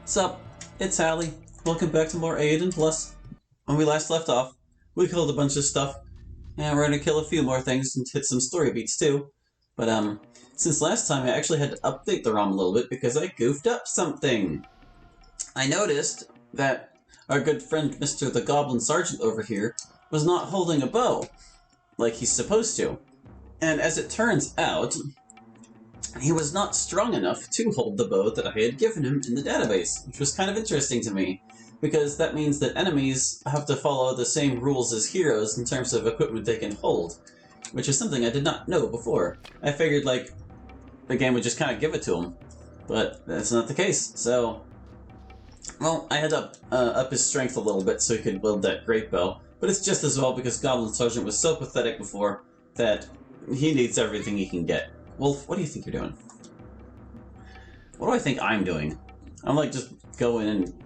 Sup, it's Hallie. Welcome back to more Aidyn. Plus, when we last left off, we killed a bunch of stuff, and we're gonna kill a few more things and hit some story beats too. But since last time I actually had to update the ROM a little bit because I goofed up something. I noticed that our good friend Mr. the Goblin Sergeant over here was not holding a bow like he's supposed to. And as it turns out, he was not strong enough to hold the bow that I had given him in the database, which was kind of interesting to me, because that means that enemies have to follow the same rules as heroes in terms of equipment they can hold, which is something I did not know before. I figured, like, the game would just kind of give it to him, but that's not the case, so... Well, I had to up his strength a little bit so he could build that great bow, but it's just as well because Goblin Sergeant was so pathetic before that he needs everything he can get. Wolf, what do you think you're doing? What do I think I'm doing? I'm like just going in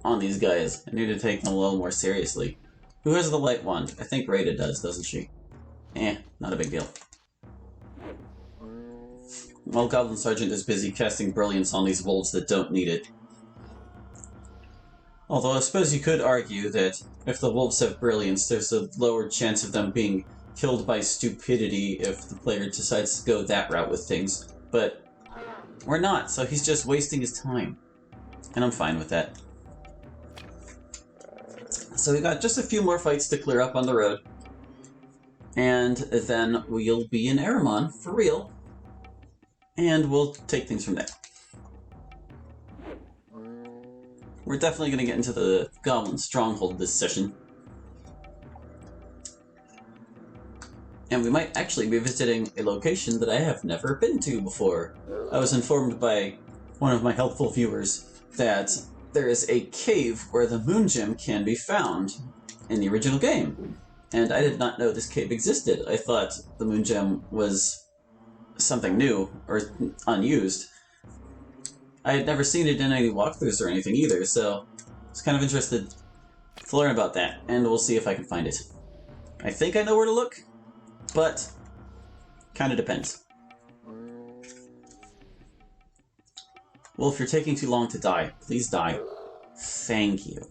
on these guys. I need to take them a little more seriously. Who has the light wand? I think Rada does, doesn't she? Not a big deal. While Goblin Sergeant is busy casting brilliance on these wolves that don't need it. Although I suppose you could argue that if the wolves have brilliance, there's a lower chance of them being killed by stupidity if the player decides to go that route with things. But we're not, so he's just wasting his time. And I'm fine with that. So we got just a few more fights to clear up on the road. And then we'll be in Aramon, for real. And we'll take things from there. We're definitely going to get into the Goblin Stronghold this session. And we might actually be visiting a location that I have never been to before. I was informed by one of my helpful viewers that there is a cave where the Moon Gem can be found in the original game. And I did not know this cave existed. I thought the Moon Gem was something new, or unused. I had never seen it in any walkthroughs or anything either, so I was kind of interested to learn about that, and we'll see if I can find it. I think I know where to look, but kind of depends. Wolf, you're taking too long to die. Please die. Thank you.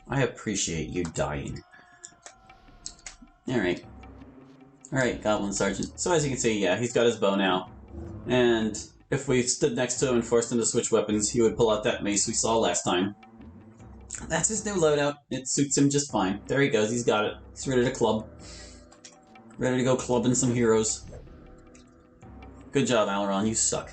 I appreciate you dying. Alright. Alright, Goblin Sergeant. So as you can see, yeah, he's got his bow now. And if we stood next to him and forced him to switch weapons, he would pull out that mace we saw last time. That's his new loadout. It suits him just fine. There he goes, he's got it. He's ready to club. Ready to go clubbing some heroes. Good job, Aileron, you suck.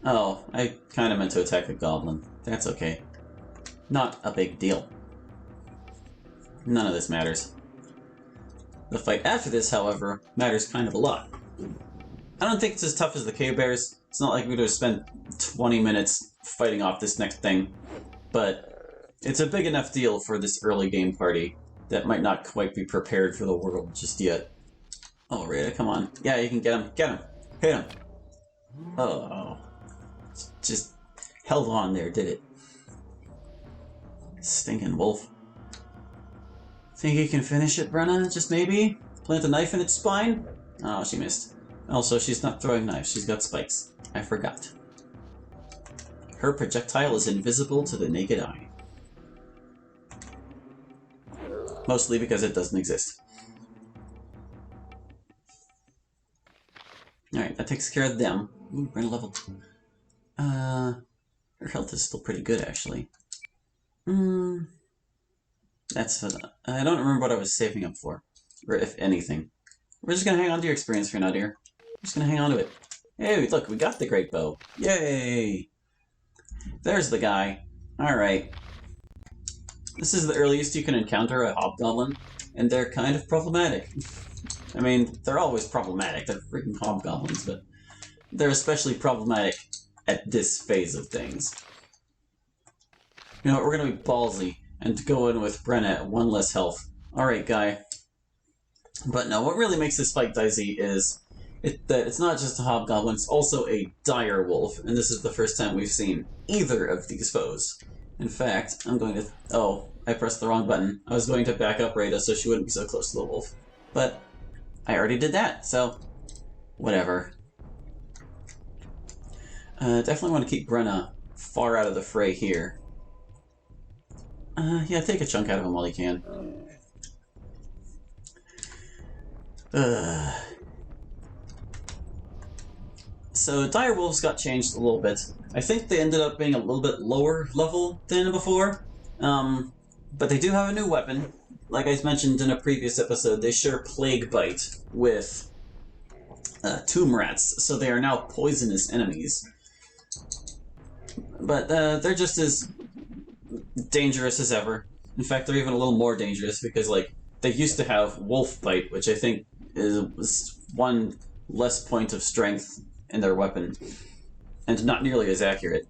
Oh, I kinda meant to attack the goblin. That's okay. Not a big deal. None of this matters. The fight after this, however, matters kind of a lot. I don't think it's as tough as the cave bears. It's not like we're going to spend 20 minutes fighting off this next thing. But it's a big enough deal for this early game party that might not quite be prepared for the world just yet. Oh, Rada, come on. Yeah, you can get him. Get him. Hit him. Oh. Just held on there, did it? Stinking wolf. Think you can finish it, Brenna? Just maybe? Plant a knife in its spine? Oh, she missed. Also, she's not throwing knives, she's got spikes. I forgot. Her projectile is invisible to the naked eye. Mostly because it doesn't exist. Alright, that takes care of them. Ooh, we're in level 2. Her health is still pretty good, actually. That's... I don't remember what I was saving up for. Or if anything. We're just gonna hang on to your experience for now, dear. We're just gonna hang on to it. Hey, look, we got the great bow. Yay! There's the guy. Alright. This is the earliest you can encounter a hobgoblin, and they're kind of problematic. I mean, they're always problematic. They're freaking hobgoblins, but they're especially problematic at this phase of things. You know what, we're gonna be ballsy and go in with Brenna at 1 less health. Alright, guy. But no, what really makes this fight dicey is that it's not just a hobgoblin, it's also a dire wolf, and this is the first time we've seen either of these foes. In fact, I'm going to... Oh, I pressed the wrong button. I was going to back up Rada so she wouldn't be so close to the wolf. But I already did that, so... whatever. Definitely want to keep Brenna far out of the fray here. Yeah, take a chunk out of him while you can. So direwolves got changed a little bit. I think they ended up being a little bit lower level than before. But they do have a new weapon. Like I mentioned in a previous episode, they share Plague Bite with Tomb Rats, so they are now poisonous enemies. But they're just as dangerous as ever. In fact, they're even a little more dangerous because, like, they used to have Wolf Bite, which I think was one less point of strength in their weapon, and not nearly as accurate.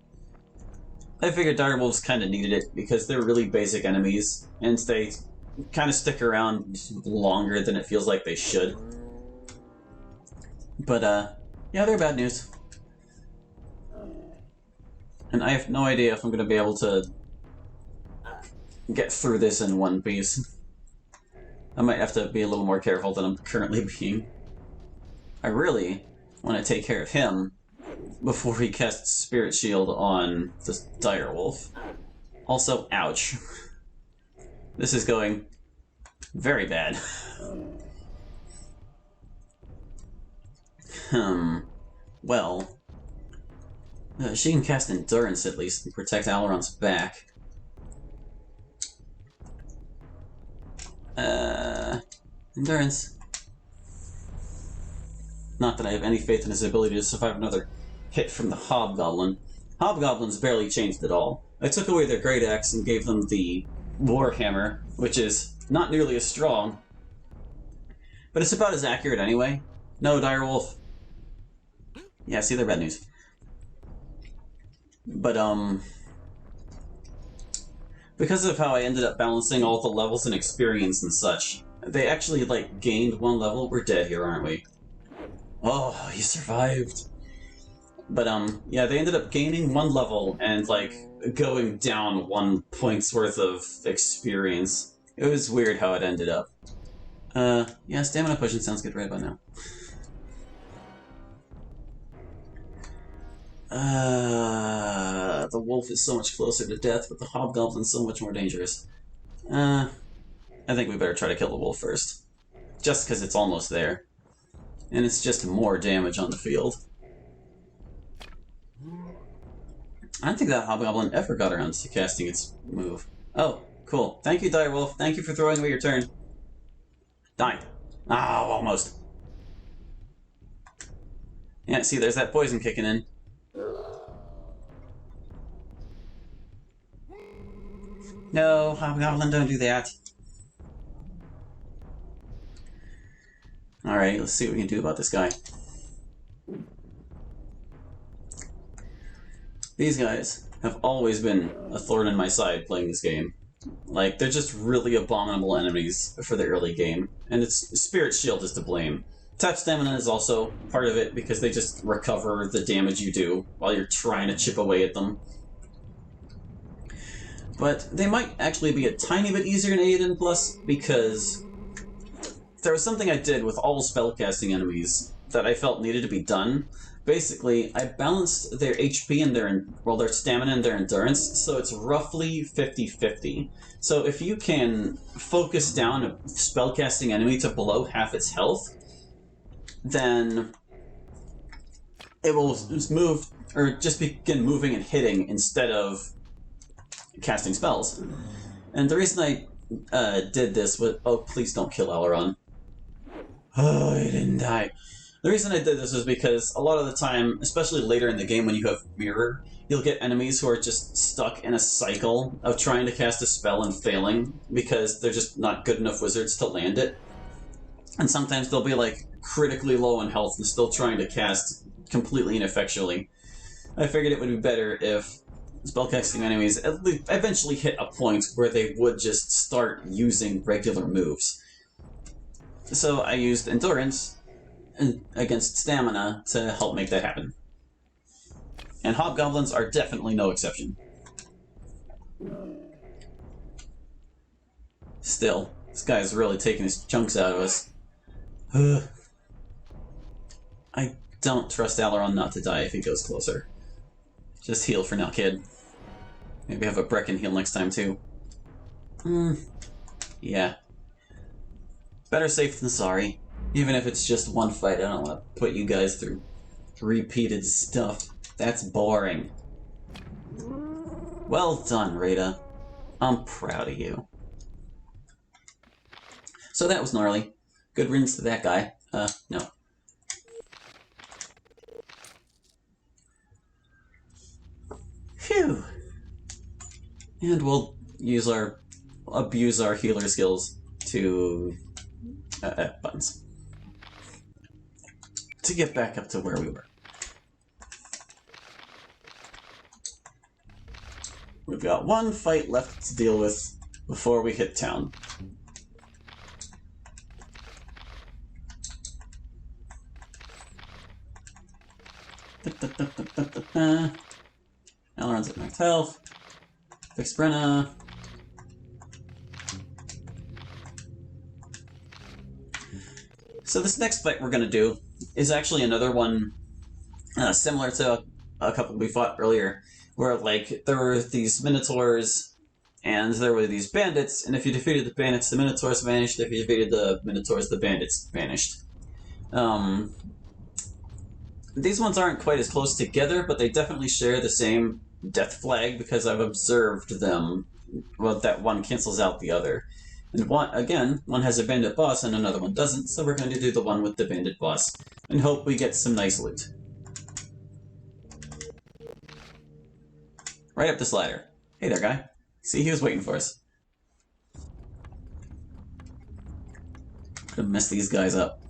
I figured direwolves kind of needed it because they're really basic enemies, and they kind of stick around longer than it feels like they should. But, yeah, they're bad news. And I have no idea if I'm going to be able to get through this in one piece. I might have to be a little more careful than I'm currently being. I really want to take care of him before he casts Spirit Shield on the direwolf. Also, ouch. This is going very bad. Well, she can cast Endurance at least and protect Aileron's back. Endurance. Not that I have any faith in his ability to survive another hit from the Hobgoblin. Hobgoblins barely changed at all. I took away their Great Axe and gave them the Warhammer, which is not nearly as strong, but it's about as accurate anyway. No, direwolf. Yeah, see, they're bad news. But, because of how I ended up balancing all the levels and experience and such, they actually, like, gained one level. We're dead here, aren't we? Oh, you survived. But, yeah, they ended up gaining one level and, like, going down 1 point's worth of experience. It was weird how it ended up. Yeah, stamina potion sounds good right about now. The wolf is so much closer to death, but the hobgoblin's so much more dangerous. I think we better try to kill the wolf first. Just because it's almost there. And it's just more damage on the field. I don't think that hobgoblin ever got around to casting its move. Oh, cool. Thank you, direwolf. Thank you for throwing away your turn. Die. Oh, almost. Yeah, see, there's that poison kicking in. No, hobgoblin, don't do that. Alright, let's see what we can do about this guy. These guys have always been a thorn in my side playing this game. Like, they're just really abominable enemies for the early game, and it's Spirit Shield is to blame. Tap Stamina is also part of it because they just recover the damage you do while you're trying to chip away at them. But they might actually be a tiny bit easier in Aidyn Plus because there was something I did with all spellcasting enemies that I felt needed to be done. Basically, I balanced their HP and their stamina and their endurance, so it's roughly 50-50. So if you can focus down a spellcasting enemy to below half its health, then it will move, or just begin moving and hitting instead of casting spells. And the reason I did this was... Oh, please don't kill Aileron. Oh, he didn't die. The reason I did this was because a lot of the time, especially later in the game when you have Mirror, you'll get enemies who are just stuck in a cycle of trying to cast a spell and failing because they're just not good enough wizards to land it. And sometimes they'll be like critically low in health and still trying to cast completely ineffectually. I figured it would be better if spellcasting enemies at least eventually hit a point where they would just start using regular moves. So I used Endurance against Stamina to help make that happen. And Hobgoblins are definitely no exception. Still, this guy is really taking his chunks out of us. I don't trust Aileron not to die if he goes closer. Just heal for now, kid. Maybe have a Brecken heal next time, too. Yeah. Better safe than sorry. Even if it's just one fight, I don't want to put you guys through repeated stuff. That's boring. Well done, Rita. I'm proud of you. So that was gnarly. Good riddance to that guy. No. Phew. And we'll abuse our healer skills to buttons to get back up to where we were. We've got one fight left to deal with before we hit town. Aileron's at max health. Fix Brenna. So this next fight we're going to do is actually another one similar to a couple we fought earlier, where like there were these minotaurs and there were these bandits, and if you defeated the bandits, the minotaurs vanished. If you defeated the minotaurs, the bandits vanished. These ones aren't quite as close together, but they definitely share the same death flag because I've observed them. Well, that one cancels out the other. And one has a bandit boss and another one doesn't, so we're going to do the one with the bandit boss and hope we get some nice loot. Right up this ladder. Hey there, guy. See, he was waiting for us. Could mess these guys up.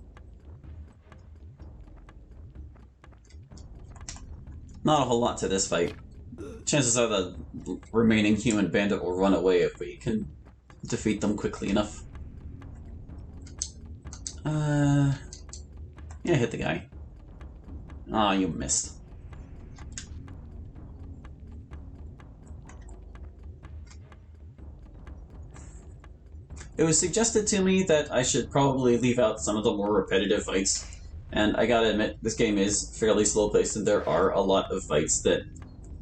Not a whole lot to this fight. Chances are the remaining human bandit will run away if we can defeat them quickly enough. Yeah, hit the guy. Aw, you missed. It was suggested to me that I should probably leave out some of the more repetitive fights, and I gotta admit, this game is fairly slow-paced, and there are a lot of fights that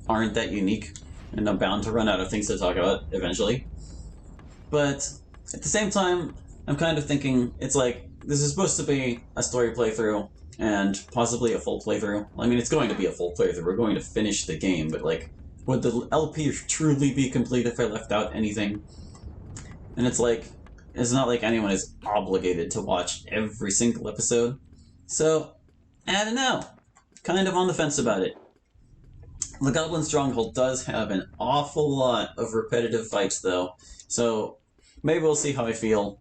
aren't that unique, and I'm bound to run out of things to talk about eventually. But at the same time, I'm kind of thinking, it's like, this is supposed to be a story playthrough, and possibly a full playthrough. I mean, it's going to be a full playthrough, we're going to finish the game, but like, would the LP truly be complete if I left out anything? And it's like, it's not like anyone is obligated to watch every single episode. So, I don't know. Kind of on the fence about it. The Goblin Stronghold does have an awful lot of repetitive fights, though, so maybe we'll see how I feel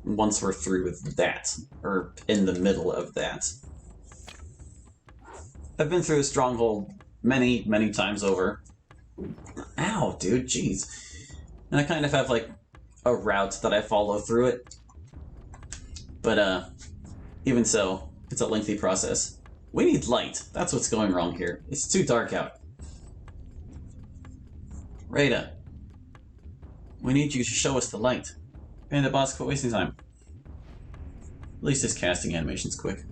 once we're through with that, or in the middle of that. I've been through Stronghold many, many times over. Ow, dude, jeez. And I kind of have, like, a route that I follow through it. But, even so, it's a lengthy process. We need light. That's what's going wrong here. It's too dark out. Rita, we need you to show us the light. Bandit boss, quit wasting time. At least his casting animation's quick.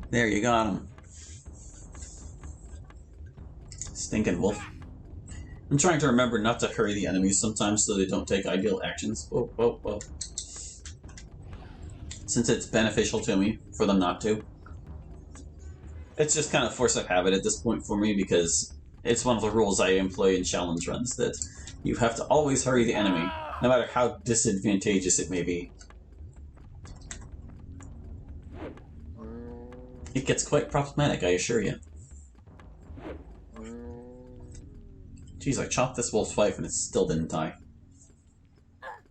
There, you got him. Stinking wolf. I'm trying to remember not to hurry the enemies sometimes so they don't take ideal actions. Whoa, whoa, whoa. Since it's beneficial to me for them not to. It's just kind of force of habit at this point for me because it's one of the rules I employ in challenge runs that you have to always hurry the enemy, no matter how disadvantageous it may be. It gets quite problematic, I assure you. Jeez, I chopped this wolf's wife and it still didn't die.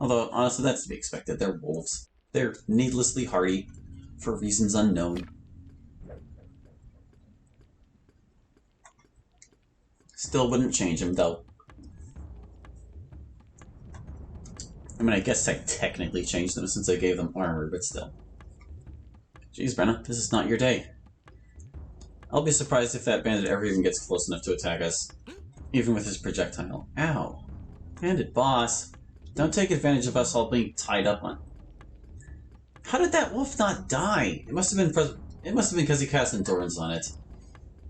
Although, honestly, that's to be expected. They're wolves. They're needlessly hardy, for reasons unknown. Still wouldn't change him, though. I mean, I guess I technically changed them since I gave them armor, but still. Jeez, Brenna, this is not your day. I'll be surprised if that bandit ever even gets close enough to attack us. Even with his projectile. Ow. Bandit boss. Don't take advantage of us all being tied up on. How did that wolf not die? It must have been because he cast endurance on it.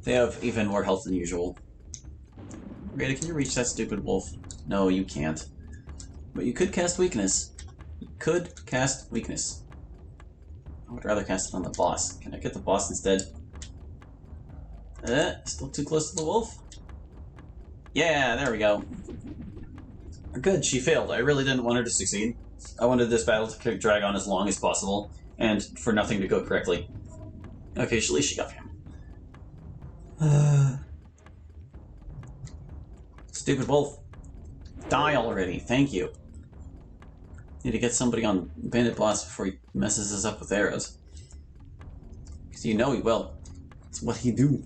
They have even more health than usual. Rita, can you reach that stupid wolf? No, you can't. But you could cast weakness. You could cast weakness. I would rather cast it on the boss. Can I get the boss instead? Still too close to the wolf? Yeah, there we go. Good, she failed. I really didn't want her to succeed. I wanted this battle to drag on as long as possible, and for nothing to go correctly. Okay, at least she got him. Stupid wolf. Die already, thank you. Need to get somebody on Bandit Boss before he messes us up with arrows. Because you know he will. It's what he do.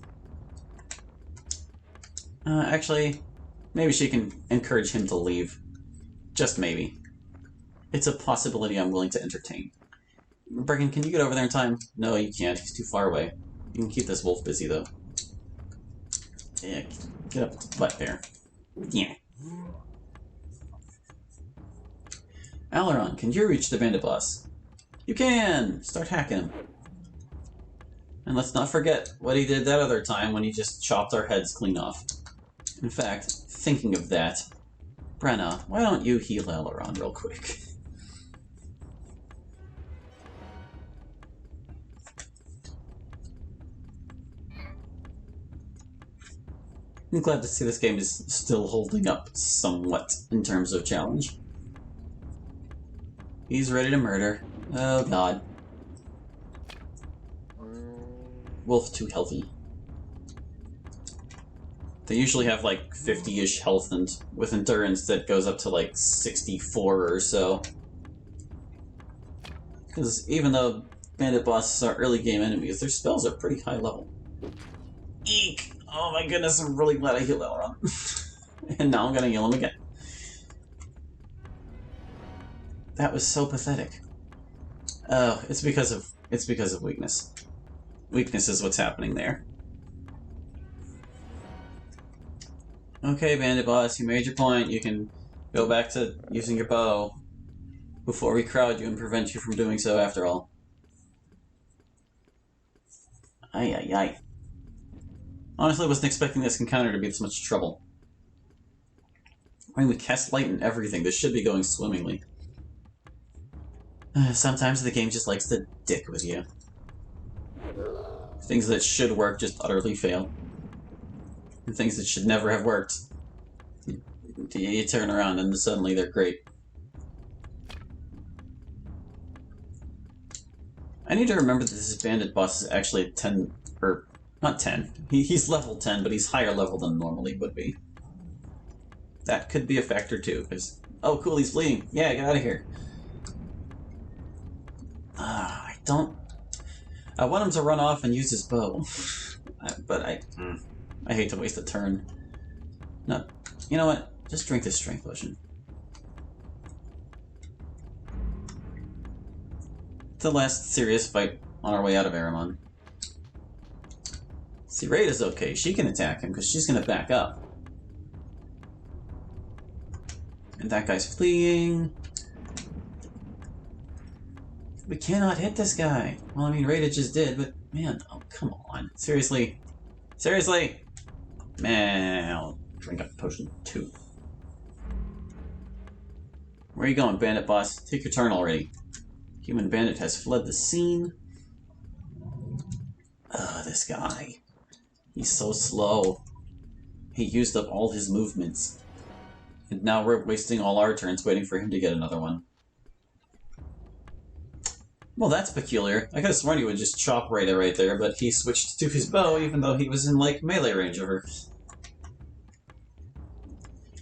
Actually, maybe she can encourage him to leave. Just maybe. It's a possibility I'm willing to entertain. Brecken, can you get over there in time? No, you can't. He's too far away. You can keep this wolf busy, though. Yeah, get up the butt there. Yeah. Aileron, can you reach the bandit boss? You can! Start hacking him. And let's not forget what he did that other time when he just chopped our heads clean off. In fact, thinking of that, Brenna, why don't you heal Aileron real quick? I'm glad to see this game is still holding up somewhat in terms of challenge. He's ready to murder. Oh god. Wolf too healthy. They usually have like 50-ish health, and with endurance that goes up to like 64 or so. Because even though bandit bosses are early game enemies, their spells are pretty high level. Eek! Oh my goodness, I'm really glad I healed Aileron. And now I'm gonna heal him again. That was so pathetic. Oh, it's because of weakness. Weakness is what's happening there. Okay, bandit boss, you made your point. You can go back to using your bow before we crowd you and prevent you from doing so after all. Ay ay ay. Honestly, I wasn't expecting this encounter to be this much trouble. I mean, we cast light and everything. This should be going swimmingly. Sometimes the game just likes to dick with you. Things that should work just utterly fail. And things that should never have worked. You turn around and suddenly they're great. I need to remember that this bandit boss is actually 10, or not 10. He's level 10, but he's higher level than normally would be. That could be a factor too, because... Oh, cool, he's bleeding. Yeah, get out of here. I want him to run off and use his bow. But I hate to waste a turn. No, you know what? Just drink this strength potion. It's the last serious fight on our way out of Aramon. See, Rada's okay. She can attack him because she's going to back up. And that guy's fleeing. We cannot hit this guy. Well, I mean, Rada just did, but man, oh, come on. Seriously? Seriously? Man, I'll drink up potion 2. Where are you going, bandit boss? Take your turn already. Human bandit has fled the scene. Ugh, this guy. He's so slow. He used up all his movements. And now we're wasting all our turns waiting for him to get another one. Well, that's peculiar. I could have sworn he would just chop Rada right there, but he switched to his bow even though he was in, like, melee range of her.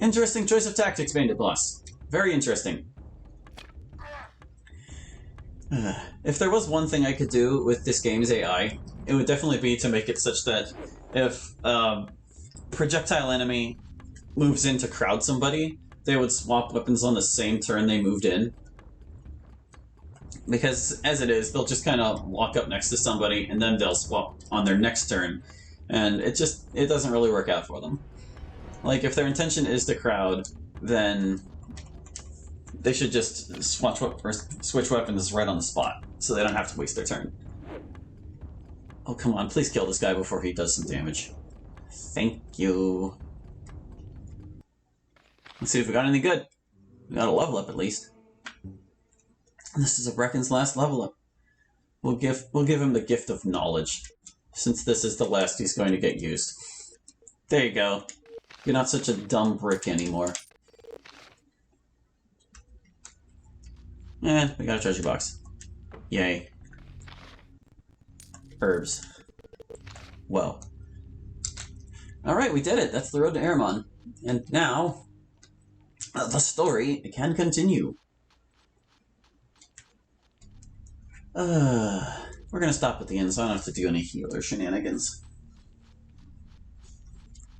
Interesting choice of tactics, bandit boss. Very interesting. If there was one thing I could do with this game's AI, it would definitely be to make it such that if projectile enemy moves in to crowd somebody, they would swap weapons on the same turn they moved in. Because, as it is, they'll just kind of walk up next to somebody, and then they'll swap on their next turn. And it doesn't really work out for them. Like, if their intention is to crowd, then they should just switch weapons right on the spot. so they don't have to waste their turn. Oh, come on, please kill this guy before he does some damage. Thank you. Let's see if we got anything good. We got a level up at least. This is a Brecken's last level up. We'll give him the gift of knowledge, since this is the last he's going to get used. There you go. You're not such a dumb brick anymore. We got a treasure box. Yay. Herbs. Well. Alright, we did it. That's the road to Airmon. And now, the story can continue. We're gonna stop at the inn, so I don't have to do any healer shenanigans.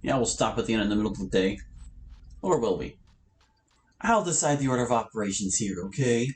Yeah, we'll stop at the inn in the middle of the day. Or will we? I'll decide the order of operations here, okay?